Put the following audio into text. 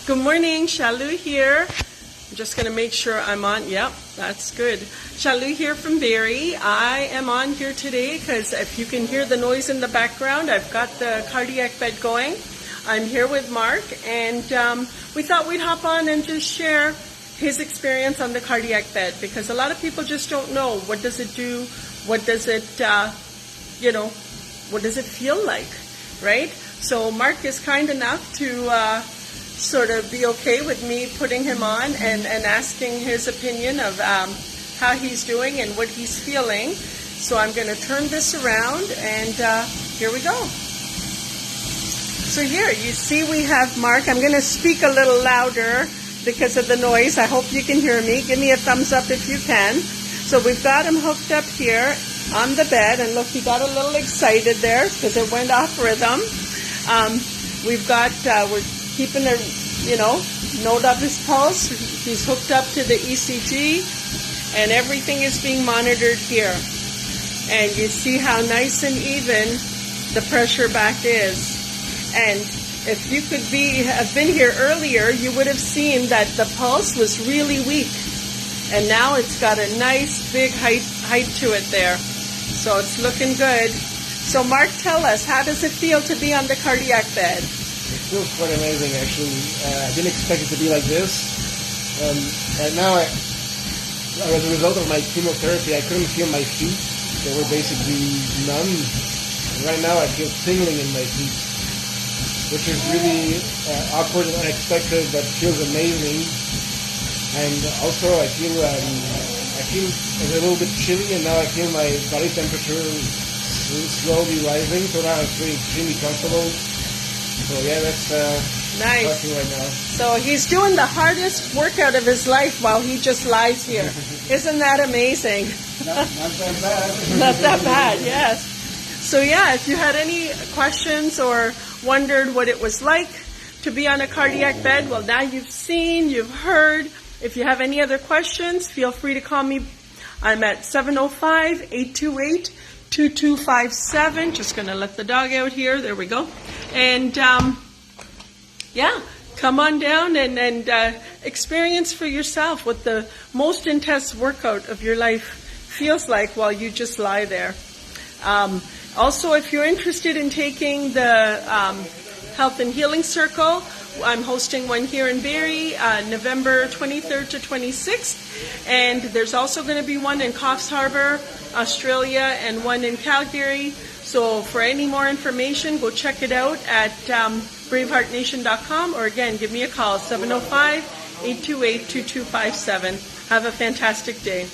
Good morning, Shalu here. I'm just going to make sure I'm on. Yep, that's good. Shalu here from Barrie. I am on here today because if you can hear the noise in the background, I've got the cardiac bed going. I'm here with Mark, and we thought we'd hop on and just share his experience on the cardiac bed, because a lot of people just don't know, what does it do, what does it, what does it feel like, right? So Mark is kind enough to sort of be okay with me putting him on and asking his opinion of how he's doing and what he's feeling. So I'm going to turn this around, and here we go. So here, you see we have Mark. I'm going to speak a little louder because of the noise. I hope you can hear me. Give me a thumbs up if you can. So we've got him hooked up here on the bed, and look, he got a little excited there because it went off rhythm. We've got, we're keeping a, note of his pulse. He's hooked up to the ECG, and everything is being monitored here. And you see how nice and even the pressure back is. And if you could have been here earlier, you would have seen that the pulse was really weak. And now it's got a nice big height to it there. So it's looking good. So Mark, tell us, how does it feel to be on the cardiac bed? It feels quite amazing, actually. I didn't expect it to be like this. Right now, as a result of my chemotherapy, I couldn't feel my feet. They were basically numb. And right now, I feel tingling in my feet, which is really awkward and unexpected, but feels amazing. And also, I feel a little bit chilly, and now I feel my body temperature slowly rising. So now I'm feeling extremely comfortable. So yeah, that's nice. Talking right now. So he's doing the hardest workout of his life while he just lies here. Isn't that amazing? Not that bad. Not that bad, yes. So yeah, if you had any questions or wondered what it was like to be on a cardiac bed, well, now you've seen, you've heard. If you have any other questions, feel free to call me. I'm at 705-828-2257. Just going to let the dog out here. There we go. And come on down and experience for yourself what the most intense workout of your life feels like while you just lie there. Also, if you're interested in taking the Health and Healing Circle, I'm hosting one here in Barrie, November 23rd to 26th. And there's also going to be one in Coffs Harbour, Australia, and one in Calgary. So for any more information, go check it out at BraveHeartNation.com, or again, give me a call, 705-828-2257. Have a fantastic day.